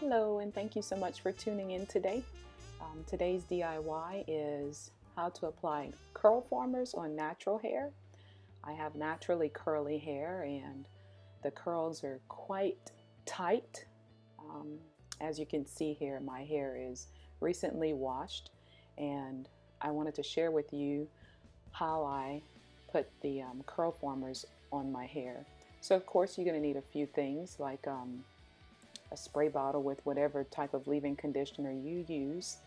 Hello, and thank you so much for tuning in today. Today's DIY is how to apply curl formers on natural hair. I have naturally curly hair and the curls are quite tight. Um, as you can see here, my hair is recently washed, and I wanted to share with you how I put the curl formers on my hair. So of course you're going to need a few things like a spray bottle with whatever type of leave-in conditioner you use.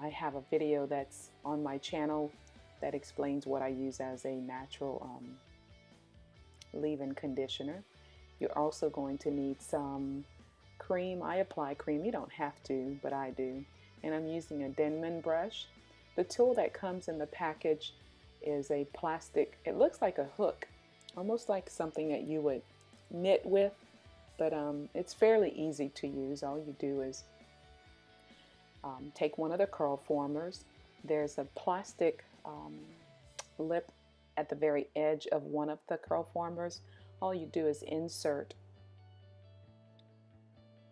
I have a video that's on my channel that explains what I use as a natural leave-in conditioner. You're also going to need some cream. I apply cream. You don't have to, but I do. And I'm using a Denman brush. The tool that comes in the package is a plastic, it looks like a hook, almost like something that you would knit with, but it's fairly easy to use. All you do is take one of the curl formers. There's a plastic lip at the very edge of one of the curl formers. All you do is insert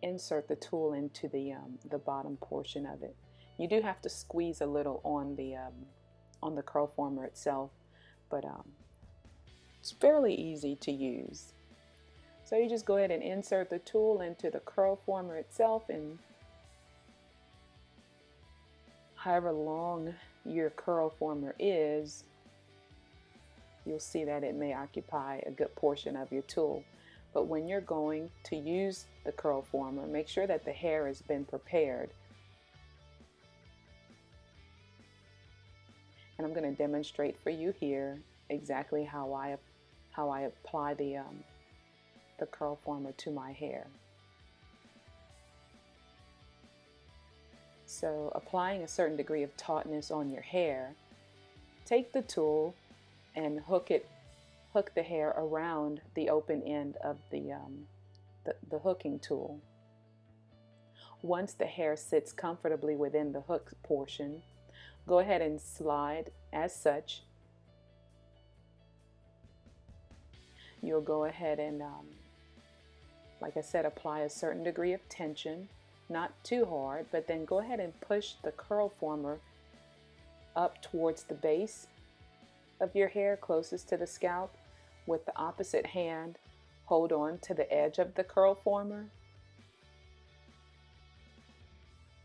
the tool into the bottom portion of it. You do have to squeeze a little on the curl former itself, but it's fairly easy to use. So you just go ahead and insert the tool into the curl former itself, and however long your curl former is, you'll see that it may occupy a good portion of your tool. But when you're going to use the curl former, make sure that the hair has been prepared. And I'm going to demonstrate for you here exactly how I apply the curl former to my hair. So applying a certain degree of tautness on your hair, take the tool and hook the hair around the open end of the hooking tool. Once the hair sits comfortably within the hook portion, go ahead and slide as such. You'll go ahead and like I said, apply a certain degree of tension, not too hard, but then go ahead and push the curl former up towards the base of your hair closest to the scalp. With the opposite hand, hold on to the edge of the curl former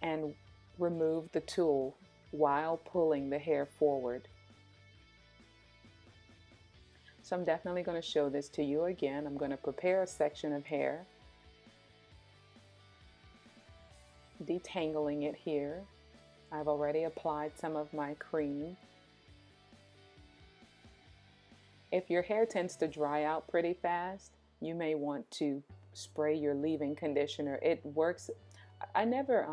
and remove the tool while pulling the hair forward. So I'm definitely going to show this to you again. I'm going to prepare a section of hair, detangling it here. I've already applied some of my cream. If your hair tends to dry out pretty fast, you may want to spray your leave-in conditioner. It works. I never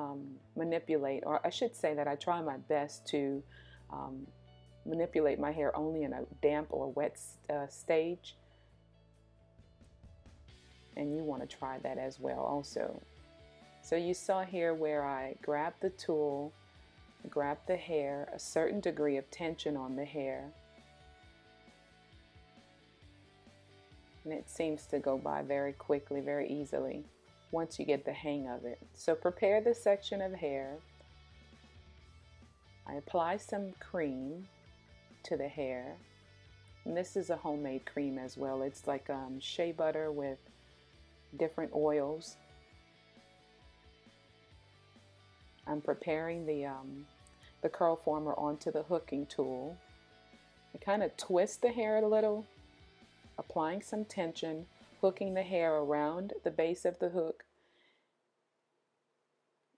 manipulate, or I should say that I try my best to manipulate my hair only in a damp or wet stage, and you want to try that as well also. So you saw here where I grabbed the tool, grabbed the hair, a certain degree of tension on the hair, and it seems to go by very quickly, very easily once you get the hang of it. So prepare the section of hair. I apply some cream to the hair, and this is a homemade cream as well. It's like shea butter with different oils. I'm preparing the curl former onto the hooking tool. I kind of twist the hair a little, applying some tension, hooking the hair around the base of the hook,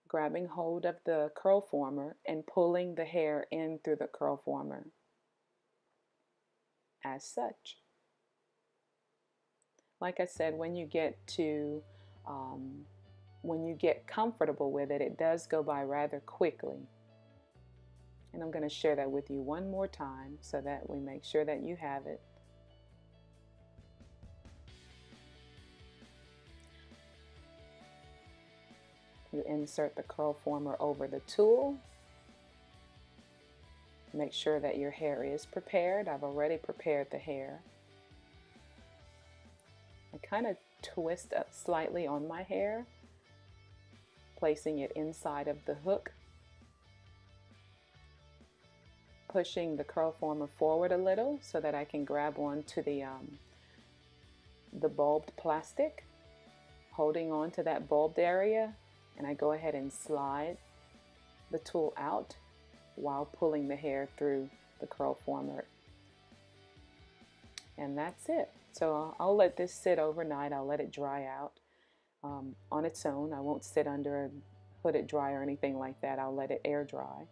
grabbing hold of the curl former and pulling the hair in through the curl former as such. Like I said, when you get comfortable with it, it does go by rather quickly. And I'm going to share that with you one more time so that we make sure that you have it. You insert the curl former over the tool. Make sure that your hair is prepared. I've already prepared the hair. I kind of twist up slightly on my hair placing it inside of the hook, pushing the curl former forward a little so that I can grab onto the bulbed plastic, holding on to that bulbed area, and I go ahead and slide the tool out while pulling the hair through the curl former. And that's it. So I'll let this sit overnight. I'll let it dry out on its own. I won't sit under a hooded dryer or anything like that. I'll let it air dry.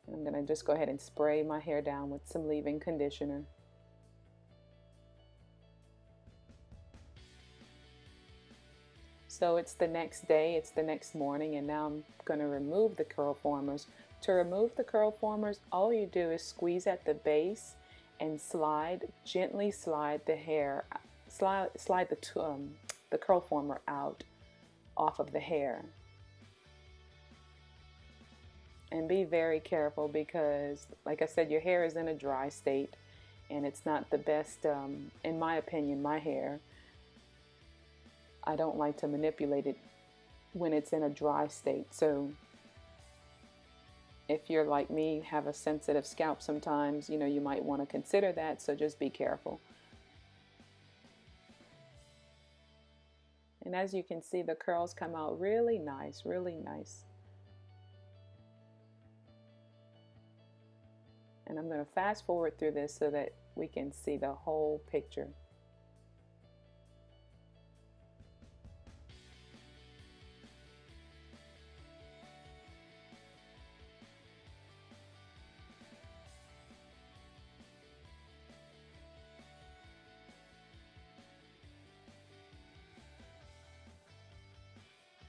And I'm going to just go ahead and spray my hair down with some leave-in conditioner. So it's the next day, it's the next morning, and now I'm going to remove the curl formers. To remove the curl formers, all you do is squeeze at the base and gently slide the hair, slide the curl former out off of the hair. And be very careful because, like I said, your hair is in a dry state and it's not the best, in my opinion, my hair. I don't like to manipulate it when it's in a dry state. So if you're like me, have a sensitive scalp sometimes, you know, you might want to consider that, so just be careful. And as you can see, the curls come out really nice, really nice. And I'm going to fast forward through this so that we can see the whole picture.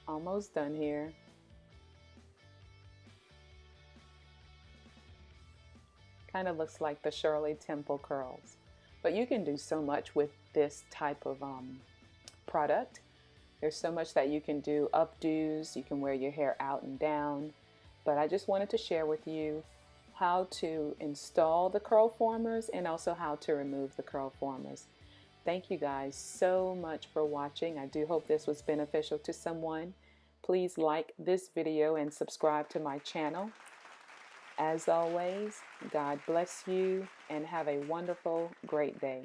Almost done here. Kind of looks like the Shirley Temple curls. But you can do so much with this type of product. There's so much that you can do. Updos, you can wear your hair out and down. But I just wanted to share with you how to install the curl formers and also how to remove the curl formers. Thank you guys so much for watching. I do hope this was beneficial to someone. Please like this video and subscribe to my channel. As always, God bless you and have a wonderful, great day.